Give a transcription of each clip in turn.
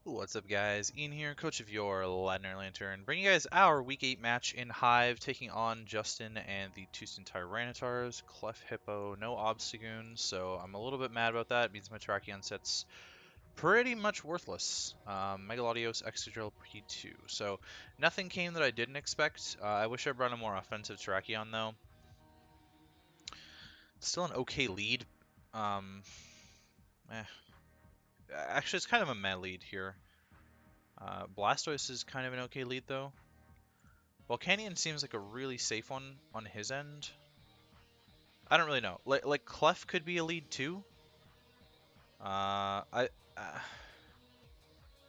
What's up, guys? Ian here, coach of your Ladner Lanturn, bringing you guys our Week 8 match in Hive, taking on Justin and the Tustin Tyranitars. Clef Hippo, no Obstagoon, so I'm a little bit mad about that. It means my Terrakion set's pretty much worthless. Megalodios Excadrill P2, so nothing came that I didn't expect. I wish I brought a more offensive Terrakion, though. Still an okay lead. Um, eh. Actually, it's kind of a meh lead here. Blastoise is kind of an okay lead, though. Volcanion seems like a really safe one on his end. I don't really know. Like Clef could be a lead too. I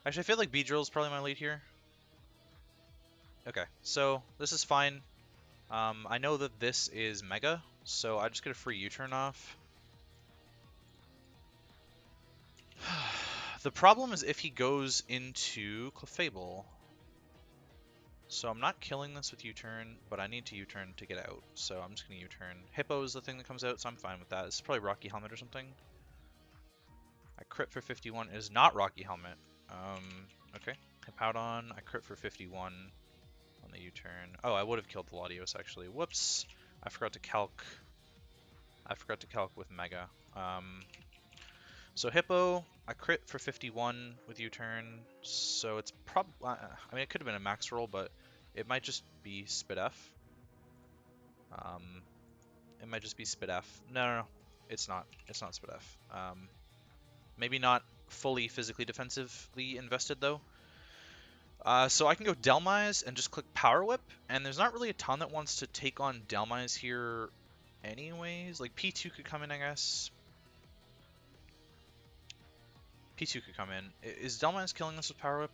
actually I feel like Beedrill is probably my lead here. Okay, so this is fine. I know that this is Mega, so I just get a free U-turn off. The problem is if he goes into Clefable. So I'm not killing this with U-turn, but I need to U-turn to get out. So I'm just going to U-turn. Hippo is the thing that comes out, so I'm fine with that. This is probably Rocky Helmet or something. I crit for 51 is not Rocky Helmet. Okay. Hippowdon, I crit for 51 on the U-turn. Oh, I would have killed the Latios actually. Whoops. I forgot to calc. I forgot to calc with Mega. So Hippo, I crit for 51 with U-turn. So it's probably, I mean, it could have been a max roll, but it might just be Spit F. It might just be Spit F. No. It's not. It's not Spit F. Maybe not fully physically defensively invested though. So I can go Delmise and just click Power Whip, and there's not really a ton that wants to take on Delmise here anyways. Like P2 could come in, I guess. P2 could come in. Is Delmise killing us with Power Whip?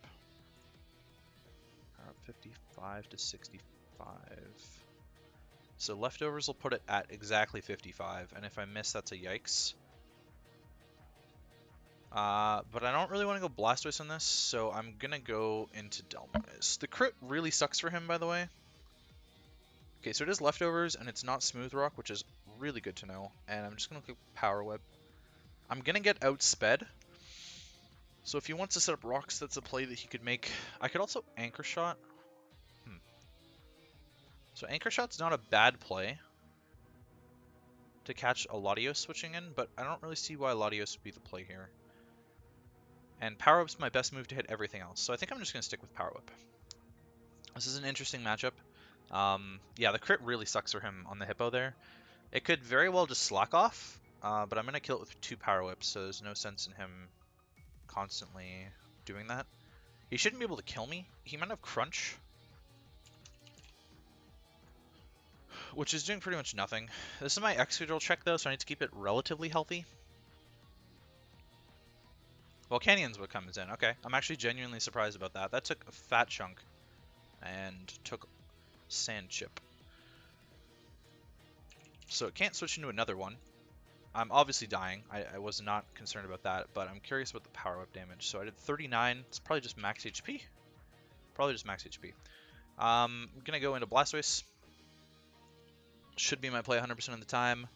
Power Whip 55 to 65. So leftovers will put it at exactly 55, and if I miss, that's a yikes. But I don't really want to go Blastoise on this, so I'm gonna go into Delmise. The crit really sucks for him, by the way. Okay, so it is leftovers, and it's not Smooth Rock, which is really good to know. And I'm just gonna click Power Whip. I'm gonna get outsped. So if he wants to set up rocks, that's a play that he could make. I could also Anchor Shot. So Anchor Shot's not a bad play to catch a Latios switching in, but I don't really see why Latios would be the play here. And Power Whip's my best move to hit everything else, so I think I'm just going to stick with Power Whip. This is an interesting matchup. Yeah, the crit really sucks for him on the Hippo there. It could very well just slack off, but I'm going to kill it with 2 Power Whips, so there's no sense in him constantly doing that. He shouldn't be able to kill me. He might have Crunch, which is doing pretty much nothing. This is my Excadrill check though, so I need to keep it relatively healthy. Volcanion's what comes in. Okay, I'm actually genuinely surprised about that. That took a fat chunk and took Sand Chip. So it can't switch into another one. I'm obviously dying. I was not concerned about that, but I'm curious about the power up damage. So I did 39. It's probably just max HP. Probably just max HP. I'm gonna go into Blastoise. Should be my play 100% of the time.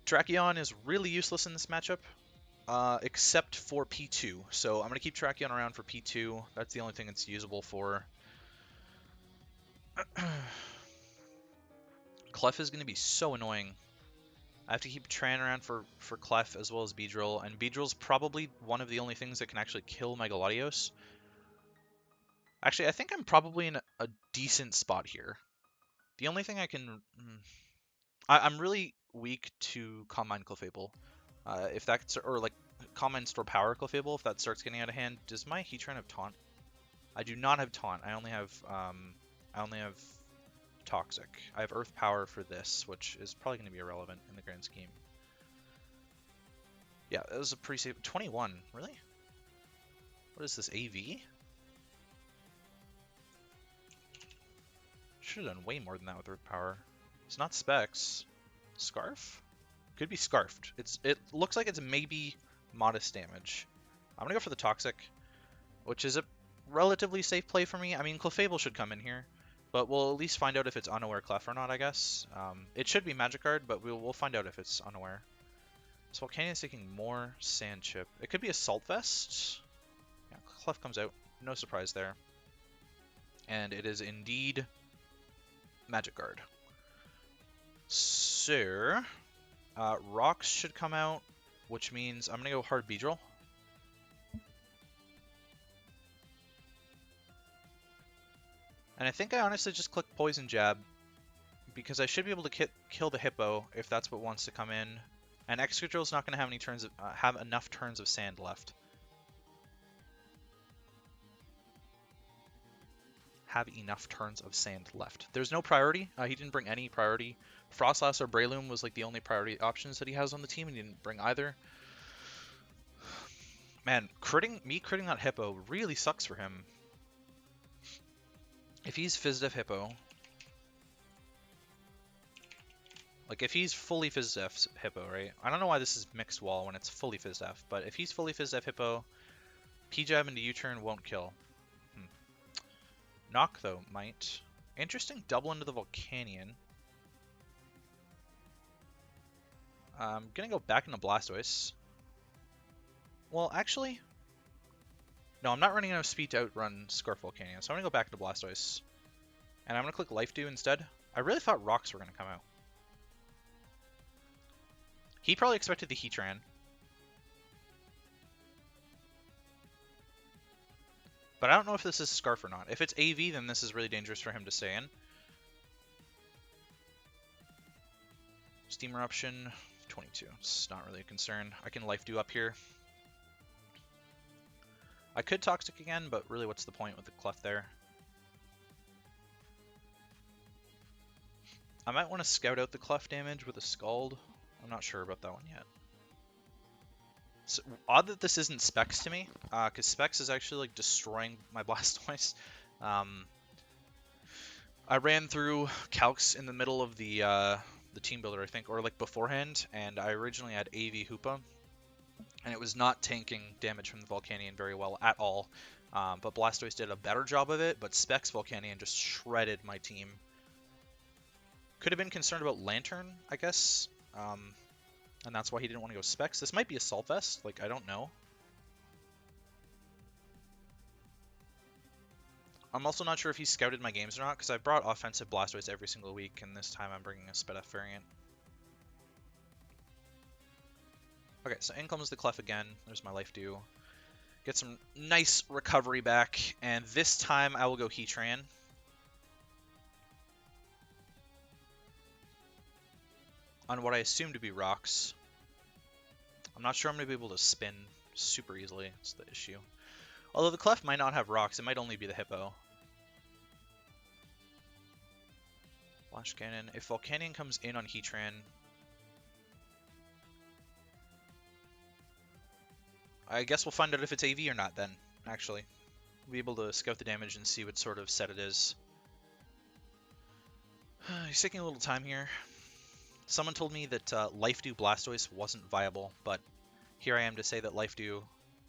Terrakion is really useless in this matchup, except for P2. So I'm going to keep Terrakion around for P2. That's the only thing it's usable for. Clef is going to be so annoying. I have to keep Tran around for Clef as well as Beedrill, and Beedrill's probably one of the only things that can actually kill Megalodios. Actually, I think I'm probably in a decent spot here. The only thing I can... I'm really weak to Calm Mind Clefable. If that's... Or, like, Calm Mind Store Power Clefable, if that starts getting out of hand. Does my Heatran have Taunt? I do not have Taunt. I only have Toxic. I have Earth Power for this, which is probably going to be irrelevant in the grand scheme. Yeah, that was a pretty safe... 21, really? What is this, AV? Should have done way more than that with Earth Power. It's not Specs. Scarf? Could be Scarfed. It looks like it's maybe modest damage. I'm gonna go for the Toxic, which is a relatively safe play for me. I mean, Clefable should come in here, but we'll at least find out if it's unaware Clef or not, I guess. It should be Magikarp, but we'll find out if it's unaware. So Volcanion's taking more Sand Chip. It could be Assault Vest. Yeah, Clef comes out. No surprise there. And it is indeed Magic Guard. So, Rocks should come out, which means I'm going to go hard Beedrill. And I think I honestly just click Poison Jab, because I should be able to kill the Hippo if that's what wants to come in. And Excadrill's not going to have any turns have enough turns of sand left. There's no priority. He didn't bring any priority. Frostlass or Breloom was like the only priority options that he has on the team, and he didn't bring either. Man, critting that Hippo really sucks for him. If he's Fizzdef Hippo, like if he's fully Fizzdef Hippo, right? I don't know why this is mixed wall when it's fully Fizzdef, but if he's fully Fizzdef Hippo, P-Jab into U-turn won't kill. Knock, though, might. Interesting double into the Volcanion. I'm gonna go back into Blastoise. Well, actually... No, I'm not running enough speed to outrun Scarf Volcanion, so I'm gonna go back into Blastoise. And I'm gonna click Life Dew instead. I really thought Rocks were gonna come out. He probably expected the Heatran. But I don't know if this is Scarf or not. If it's AV, then this is really dangerous for him to stay in. Steam Eruption, 22. It's not really a concern. I can Life Dew up here. I could Toxic again, but really what's the point with the Clef there? I might want to scout out the Clef damage with a Scald. I'm not sure about that one yet. So, odd that this isn't Specs to me, because Specs is actually like destroying my Blastoise. I ran through Calcs in the middle of the team builder, I think, or like beforehand, and I originally had AV Hoopa, and it was not tanking damage from the Volcanion very well at all. But Blastoise did a better job of it, but Specs Volcanion just shredded my team. Could have been concerned about Lanturn, I guess. And that's why he didn't want to go Specs. This might be Assault Vest, like, I don't know. I'm also not sure if he scouted my games or not, because I brought offensive Blastoise every single week, and this time I'm bringing a Spedef variant. Okay, so in comes the Clef again. There's my Life Dew. Get some nice recovery back, and this time I will go Heatran. On what I assume to be Rocks. I'm not sure I'm going to be able to spin super easily. That's the issue. Although the Clef might not have Rocks. It might only be the Hippo. Flash Cannon. If Volcanion comes in on Heatran... I guess we'll find out if it's AV or not then, actually. We'll be able to scout the damage and see what sort of set it is. He's taking a little time here. Someone told me that Life Dew Blastoise wasn't viable, but here I am to say that Life Dew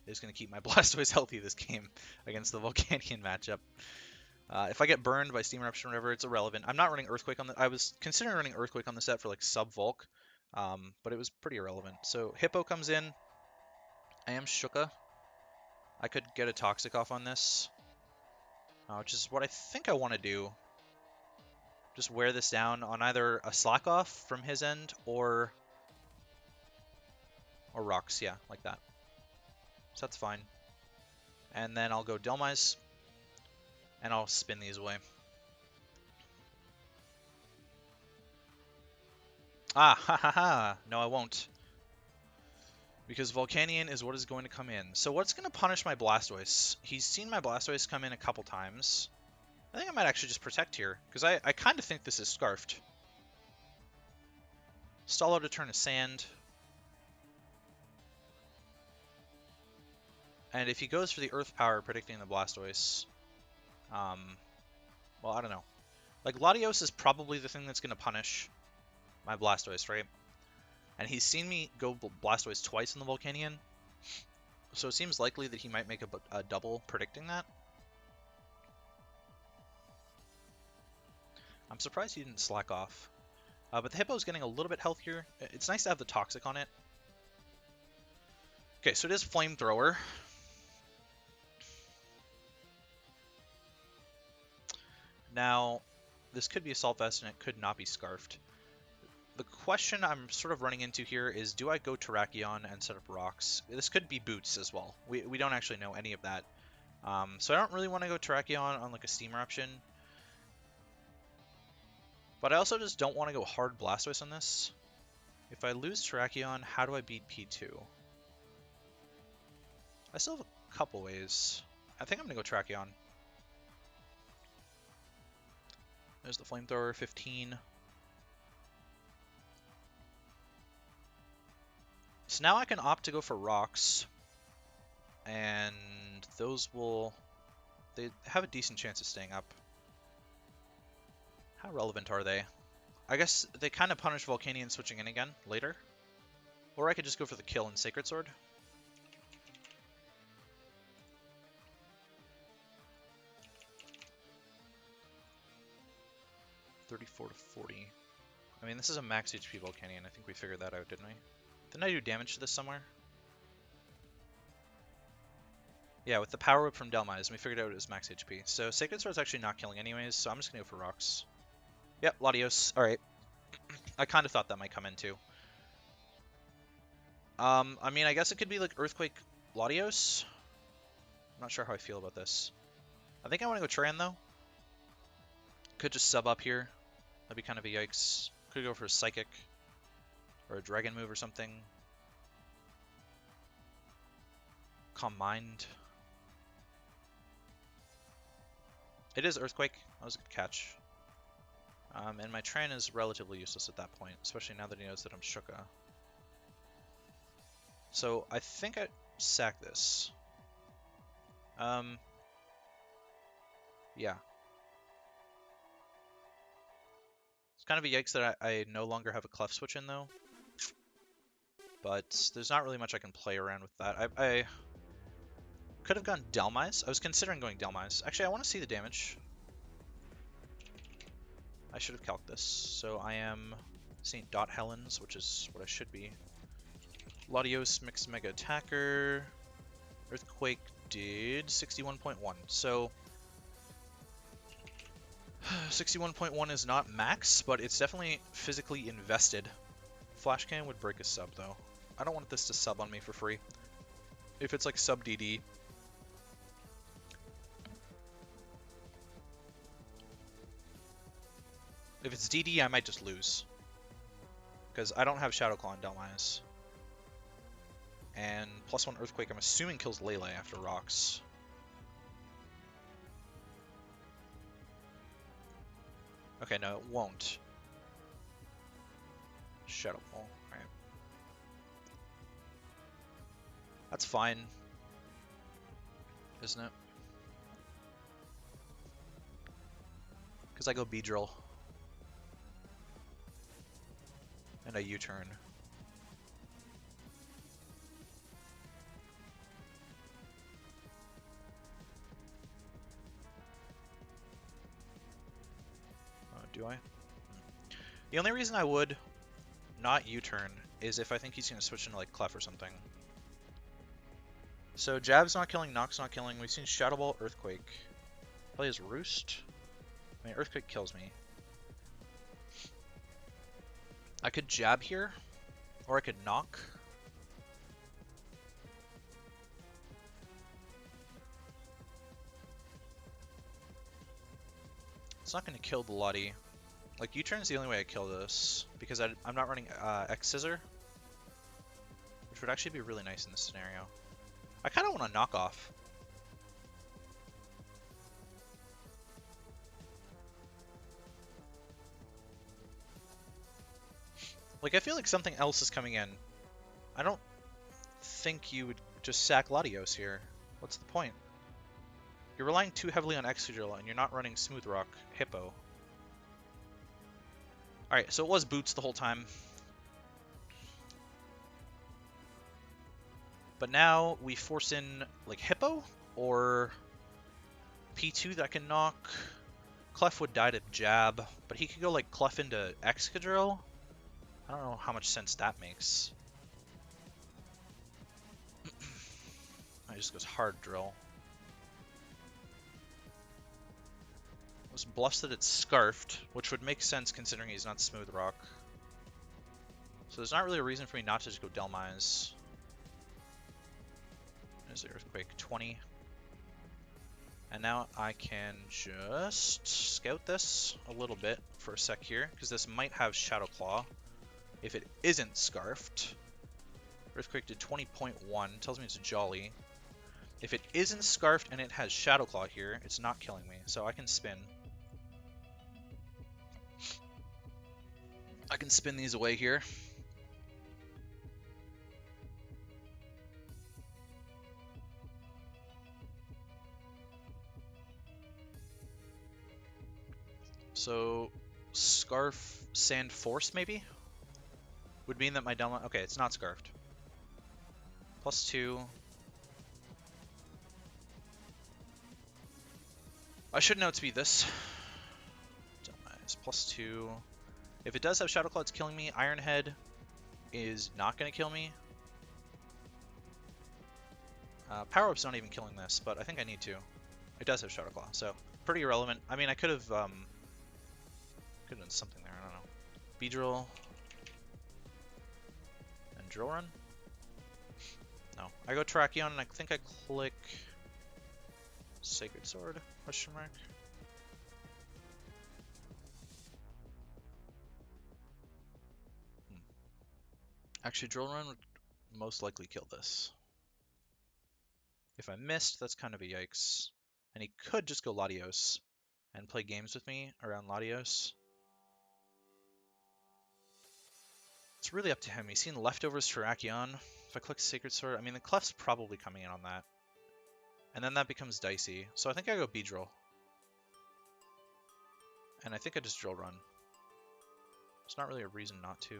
is going to keep my Blastoise healthy this game against the Volcanion matchup. If I get burned by Steam Eruption or whatever, it's irrelevant. I'm not running Earthquake on the... I was considering running Earthquake on the set for like sub-Volk, but it was pretty irrelevant. So Hippo comes in. I am Shuka. I could get a Toxic off on this, which is what I think I want to do. Just wear this down on either a Slack Off from his end or Rocks, yeah, like that. So that's fine. And then I'll go Delmise, and I'll spin these away. Ah, ha ha ha! No, I won't. Because Volcanion is what is going to come in. So what's going to punish my Blastoise? He's seen my Blastoise come in a couple times. I think I might actually just Protect here, because I kind of think this is Scarfed. Stall out a turn of Sand. And if he goes for the Earth Power, predicting the Blastoise, well, I don't know. Like, Latios is probably the thing that's going to punish my Blastoise, right? And he's seen me go Blastoise twice in the Volcanion, so it seems likely that he might make a double predicting that. I'm surprised he didn't Slack Off. But the Hippo's getting a little bit healthier. It's nice to have the Toxic on it. Okay, so it is Flamethrower. Now, this could be Assault Vest and it could not be Scarfed. The question I'm sort of running into here is, do I go Terrakion and set up rocks? This could be Boots as well. We don't actually know any of that. So I don't really want to go Terrakion on like a Steam Eruption. But I also just don't want to go hard Blastoise on this. If I lose Terrakion, how do I beat P2? I still have a couple ways. I think I'm going to go Terrakion. There's the Flamethrower, 15. So now I can opt to go for rocks. And those will... They have a decent chance of staying up. How relevant are they? I guess they kind of punish Volcanion switching in again later. Or I could just go for the kill and Sacred Sword. $34 to 40. I mean, this is a max HP Volcanion. I think we figured that out, didn't we? Didn't I do damage to this somewhere? Yeah, with the Power Whip from Delmise, we figured out it was max HP. So Sacred Sword's actually not killing anyways, so I'm just going to go for rocks. Yep, Latios. Alright. I kind of thought that might come in too. I mean, I guess it could be like Earthquake Latios. I'm not sure how I feel about this. I think I want to go Tran though. Could just sub up here. That'd be kind of a yikes. Could go for a Psychic. Or a Dragon move or something. Calm Mind. It is Earthquake. That was a good catch. And my Tran is relatively useless at that point, especially now that he knows that I'm Shuka. So I think I sack this. Yeah. It's kind of a yikes that I no longer have a Clef switch in though. But there's not really much I can play around with that. I could have gone Delmise. I was considering going Delmise. Actually, I want to see the damage. I should have calced this. So I am St. Dot Helens, which is what I should be. Latios Mixed Mega Attacker. Earthquake did 61.1. So 61.1 is not max, but it's definitely physically invested. Flash Cannon would break a sub though. I don't want this to sub on me for free. If it's like sub DD. If it's DD, I might just lose. Because I don't have Shadow Claw on Delmise. And +1 Earthquake, I'm assuming kills Lele after rocks. Okay, no, it won't. Shadow Ball, alright. That's fine. Isn't it? Because I go Beedrill. And a U-turn. Do I? The only reason I would not U-turn is if I think he's going to switch into like Clef or something. So Jab's not killing, Nox not killing. We've seen Shadow Ball, Earthquake. Play his Roost. I mean, Earthquake kills me. I could Jab here, or I could Knock. It's not going to kill the Lottie. Like, U-turn is the only way I kill this, because I'm not running X-Scissor, which would actually be really nice in this scenario. I kind of want to knock off. Like, I feel like something else is coming in. I don't think you would just sack Latios here. What's the point? You're relying too heavily on Excadrill, and you're not running Smooth Rock Hippo. Alright, so it was Boots the whole time. But now we force in, like, Hippo, or P2 that can knock. Clef would die to Jab, but he could go, like, Clef into Excadrill. I don't know how much sense that makes. He just goes Hard Drill. This bluffs that it's Scarfed, which would make sense considering he's not Smooth Rock. So there's not really a reason for me not to just go Delmise. There's the Earthquake, 20. And now I can just scout this a little bit for a sec here, because this might have Shadow Claw. If it isn't Scarfed, Earthquake did 20.1, tells me it's Jolly. If it isn't Scarfed and it has Shadow Claw here, it's not killing me, so I can spin. I can spin these away here. So, Scarf Sand Force, maybe? Would mean that my Delma... Okay, it's not Scarfed. +2. I should know to be this. Delmise, +2. If it does have Shadow Claw, it's killing me. Iron Head is not going to kill me. Power Up's not even killing this, but I think I need to. It does have Shadow Claw, so pretty irrelevant. I mean, I could have done something there. I don't know. Beedrill and Drill Run. No, I go Terrakion and I think I click Sacred Sword? Question mark. Actually, Drill Run would most likely kill this. If I missed, that's kind of a yikes. And he could just go Latios and play games with me around Latios. It's really up to him. He's seen Leftovers for Terrakion. If I click Sacred Sword, I mean, the Clef's probably coming in on that. And then that becomes dicey. So I think I go Beedrill. And I think I just Drill Run. There's not really a reason not to.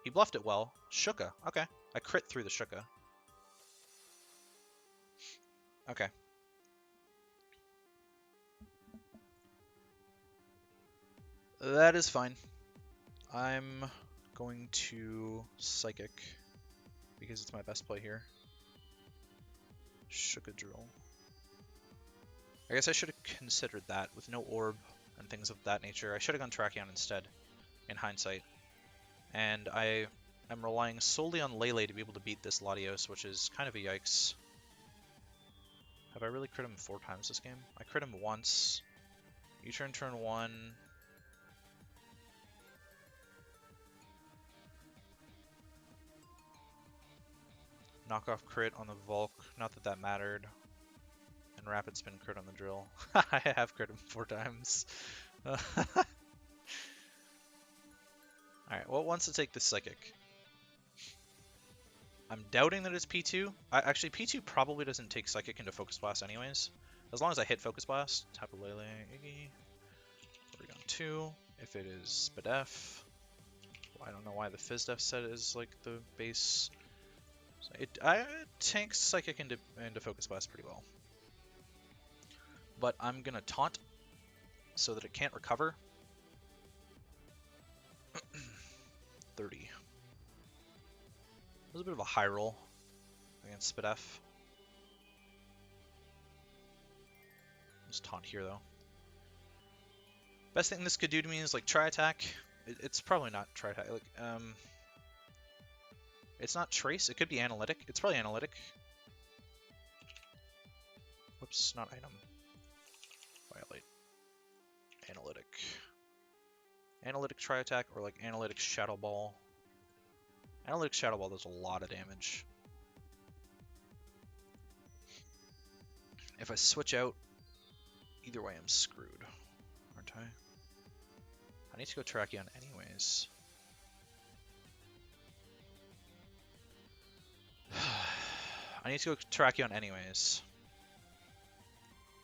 He bluffed it well. Shuka. Okay. I crit through the Shuka. Okay. That is fine. I'm going to Psychic because it's my best play here. Shuka Drill. I guess I should have considered that with no orb and things of that nature. I should have gone Terrakion instead, in hindsight. And I am relying solely on Lele to be able to beat this Latios, which is kind of a yikes. Have I really crit him 4 times this game? I crit him once. U-turn turn 1. Knockoff crit on the Volk. Not that that mattered. And rapid spin crit on the Drill. I have crit him 4 times. Alright, what wants to take the Psychic? I'm doubting that it's P2. Actually, P2 probably doesn't take Psychic into Focus Blast anyways. As long as I hit Focus Blast. Tapu Lele, Iggy. Oregon 2. If it is Spadef. Well, I don't know why the Fizdef set is like the base. So it tanks Psychic into Focus Blast pretty well. But I'm gonna taunt so that it can't recover. 30. It was a bit of a high roll against Spadef. Let's taunt here though. Best thing this could do to me is like try attack. It's probably not try attack. Like it's not trace. It could be analytic. It's probably analytic. Whoops, not item. Violate. Analytic. Analytic try attack or like analytic shadow ball. Analytic shadow ball does a lot of damage. If I switch out, either way I'm screwed, aren't I? I need to go Terrakion anyways. I need to go Terrakion anyways.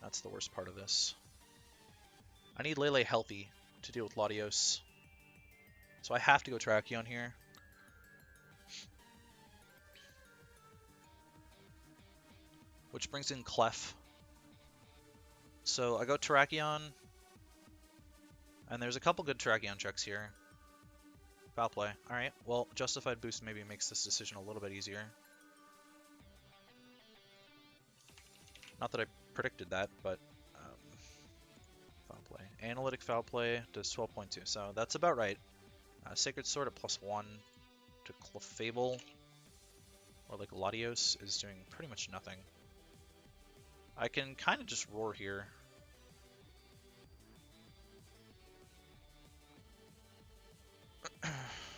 That's the worst part of this. I need Lele healthy to deal with Latios. So I have to go Terrakion here. Which brings in Clef. So I go Terrakion. And there's a couple good Terrakion checks here. Foul play. Alright, well, Justified Boost maybe makes this decision a little bit easier. Not that I predicted that, but Foul play. Analytic foul play does 12.2, so that's about right. Sacred Sword at +1 to Clefable, or like Latios, is doing pretty much nothing. I can kind of just roar here.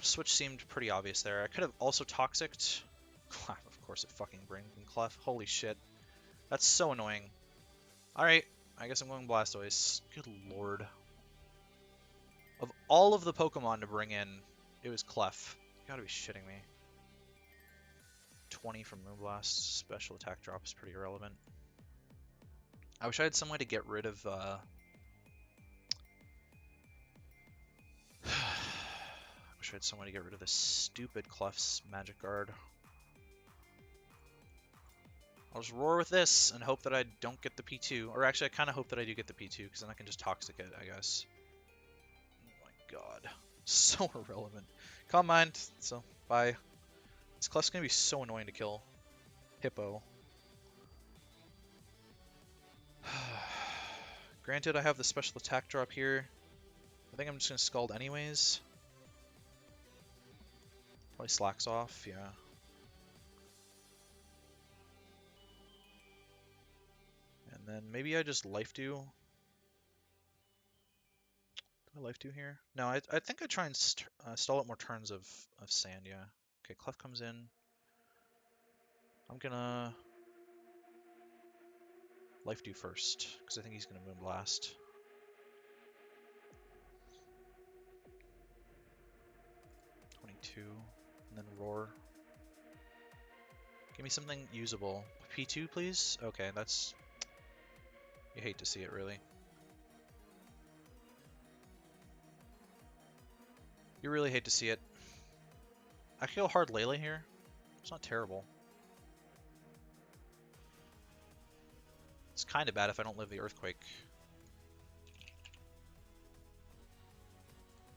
Switch seemed pretty obvious there. I could have also Toxic'd. Of course it fucking brings in Clef. Holy shit. That's so annoying. Alright, I guess I'm going Blastoise. Good lord. Of all of the Pokemon to bring in, it was Clef. You gotta be shitting me. 20 from Moonblast. Special attack drop is pretty irrelevant. I wish I had some way to get rid of wish I had some way to get rid of this stupid Clef's Magic Guard. I'll just roar with this and hope that I don't get the P2. Or actually, I kind of hope that I do get the P2, because then I can just Toxic it, I guess. Oh my god. So irrelevant. Calm Mind, so bye. This Clef's gonna be so annoying to kill. Hippo. Granted, I have the special attack drop here. I think I'm just gonna Scald anyways. Probably Slacks off, yeah. And then maybe I just Life Dew. Do I Life Dew here? No, I think I try and stall out more turns of Sand, yeah. Okay, Clef comes in. I'm gonna Life Dew first, because I think he's gonna Moonblast. And then Roar. Give me something usable. P2, please? Okay, that's... You hate to see it, really. You really hate to see it. I could go hard Lele here. It's not terrible. It's kind of bad if I don't live the Earthquake.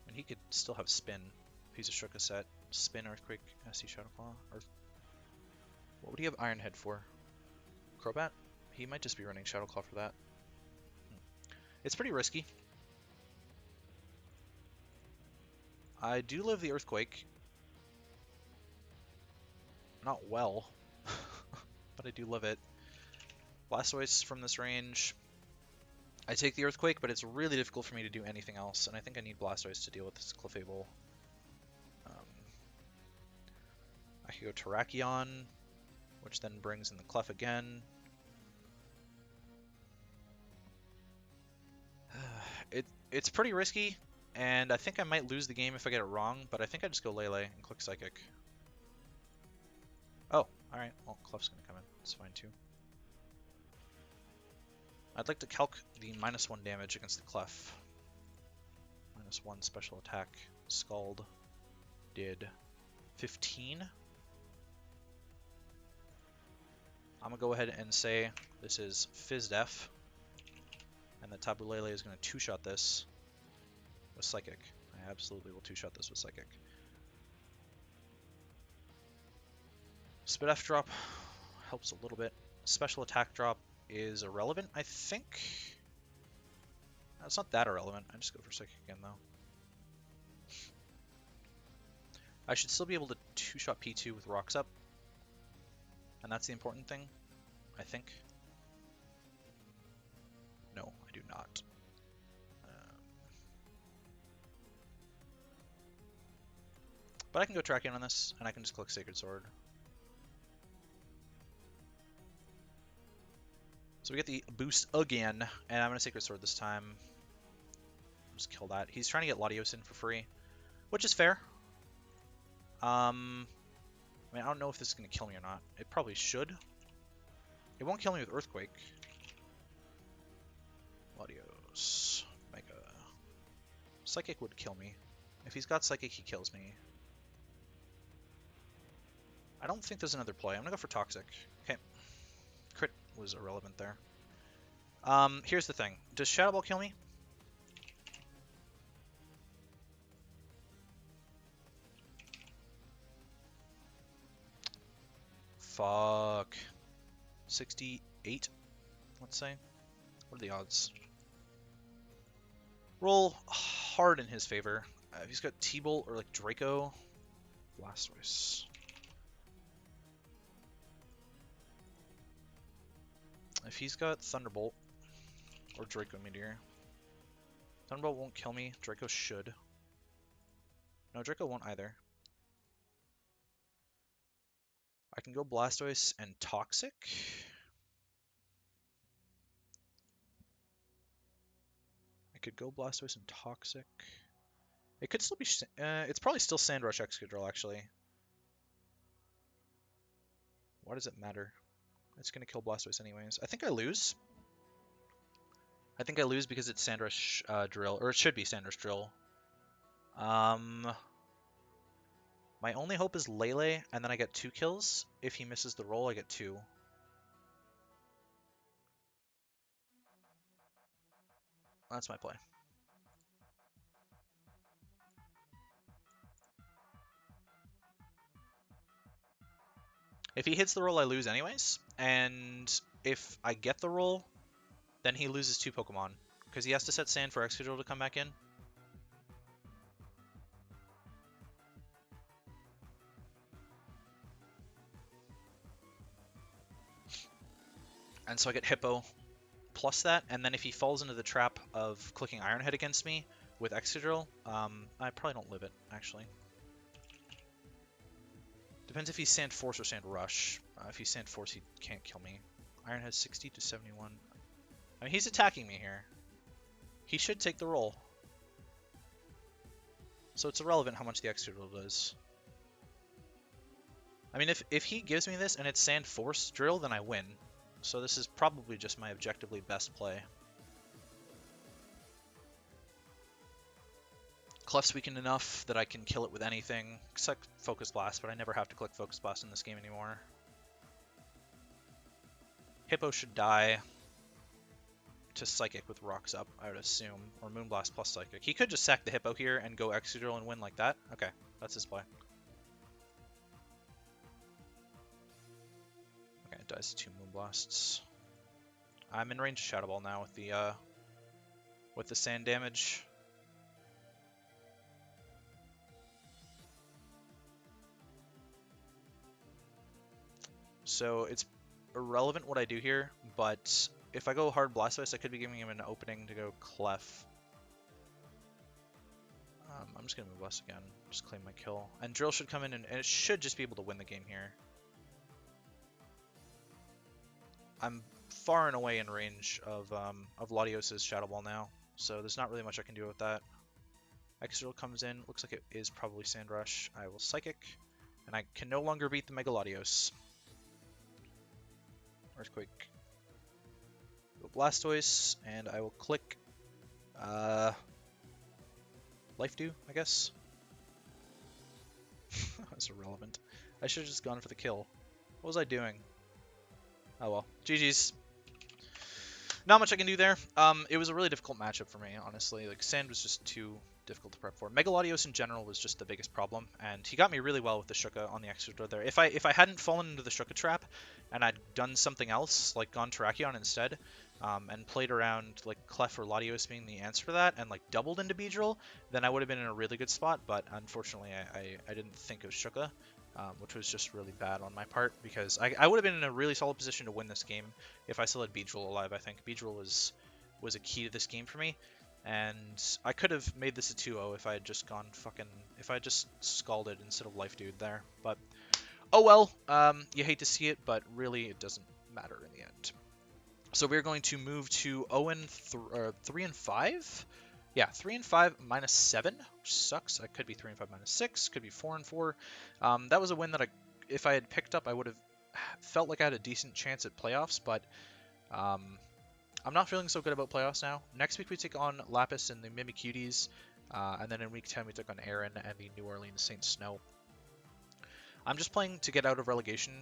And he could still have Spin. Piece of Shuka set. Spin, Earthquake, SC Shadowclaw. Earth. What would he have Iron Head for? Crobat? He might just be running Shadowclaw for that. It's pretty risky. I do live the Earthquake. Not well, but I do live it. Blastoise from this range. I take the Earthquake, but it's really difficult for me to do anything else, and I think I need Blastoise to deal with this Clefable. I could go Terrakion, which then brings in the Clef again. It's pretty risky, and I think I might lose the game if I get it wrong, but I think I just go Lele and click Psychic. Oh, alright. Well, Clef's gonna come in. It's fine too. I'd like to calc the -1 damage against the Clef. -1 special attack. Scald did 15. I'm gonna go ahead and say this is Fizdef, and that Tapu Lele is gonna two-shot this with Psychic. I absolutely will two-shot this with Psychic. Spit F drop helps a little bit. Special attack drop is irrelevant, I think. No, it's not that irrelevant. I just go for Psychic again, though. I should still be able to two-shot P2 with Rocks Up. And that's the important thing, I think. No, I do not. But I can go Terrakion on this, and I can just click Sacred Sword. So we get the boost again, and I'm going to Sacred Sword this time. Just kill that. He's trying to get Latios in for free, which is fair. I mean, I don't know if this is going to kill me or not. It probably should. It won't kill me with Earthquake. Latios. Mega. Psychic would kill me. If he's got Psychic, he kills me. I don't think there's another play. I'm going to go for Toxic. Okay. Crit was irrelevant there. Here's the thing. Does Shadow Ball kill me? Fuck. 68, let's say. What are the odds? Roll hard in his favor. If he's got T-Bolt or like Draco, Blastoise. If he's got Thunderbolt or Draco Meteor, Thunderbolt won't kill me. Draco should. No, Draco won't either. I can go Blastoise and Toxic. I could go Blastoise and Toxic. It could still be... it's probably still Sandrush Excadrill, actually. Why does it matter? It's going to kill Blastoise anyways. I think I lose. I think I lose because it's Sandrush Drill. Or it should be Sandrush Drill. My only hope is Lele, and then I get 2 kills. If he misses the roll, I get 2. That's my play. If he hits the roll, I lose anyways. And if I get the roll, then he loses 2 Pokemon. Because he has to set Sand for Excadrill to come back in. And so I get Hippo plus that, and then if he falls into the trap of clicking Iron Head against me with Excadrill, I probably don't live it, actually. Depends if he's Sand Force or Sand Rush. If he's Sand Force, he can't kill me. Iron Head 60 to 71. I mean, he's attacking me here. He should take the roll. So it's irrelevant how much the Excadrill does. I mean, if he gives me this and it's Sand Force Drill, then I win. So this is probably just my objectively best play. Clef's weakened enough that I can kill it with anything, except Focus Blast, but I never have to click Focus Blast in this game anymore. Hippo should die to Psychic with Rocks Up, I would assume, or Moonblast plus Psychic. He could just sack the Hippo here and go Excadrill and win like that. Okay, that's his play. Okay, it dies to 2 Moonblasts. I'm in range of Shadow Ball now with the sand damage. So it's irrelevant what I do here, but if I go hard Blastoise, I could be giving him an opening to go Clef. I'm just going to move Blast again, just claim my kill. And Drill should come in, and it should just be able to win the game here. I'm far and away in range of Latios' Shadow Ball now, so there's not really much I can do with that. Excadrill comes in, looks like it is probably Sandrush. I will Psychic, and I can no longer beat the Mega Latios. Earthquake. Go Blastoise, and I will click Life Dew, I guess. That's irrelevant. I should have just gone for the kill. What was I doing? Oh well. GG's. Not much I can do there. It was a really difficult matchup for me, honestly. Like, Sand was just too difficult to prep for. Megalodios in general was just the biggest problem, and he got me really well with the Shuka on the Excadrill there. If I hadn't fallen into the Shuka trap, and I'd done something else, like gone Terrakion instead, and played around like Clef or Latios being the answer to that, and like doubled into Beedrill, then I would have been in a really good spot, but unfortunately I didn't think of Shuka. Which was just really bad on my part, because I would have been in a really solid position to win this game if I still had Beedrill alive. I think Beedrill was a key to this game for me, and I could have made this a 2-0 if I had just gone if I had just Scalded instead of Life Dude there. But oh well, you hate to see it, but really it doesn't matter in the end. So we're going to move to 3 and 5. Yeah, 3 and 5 minus 7, which sucks. I could be 3 and 5 minus 6, could be 4 and 4. That was a win that if I had picked up, I would have felt like I had a decent chance at playoffs, but I'm not feeling so good about playoffs now. Next week we take on Lapis and the Mimicuties, and then in week 10 we took on Aaron and the New Orleans Saint Snow. I'm just playing to get out of relegation.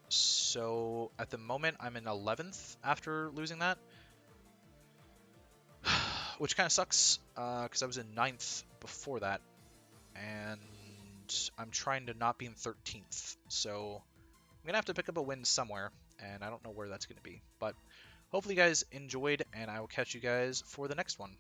So at the moment I'm in 11th after losing that. Which kind of sucks, because I was in 9th before that, and I'm trying to not be in 13th, so I'm going to have to pick up a win somewhere, and I don't know where that's going to be, but hopefully you guys enjoyed, and I will catch you guys for the next one.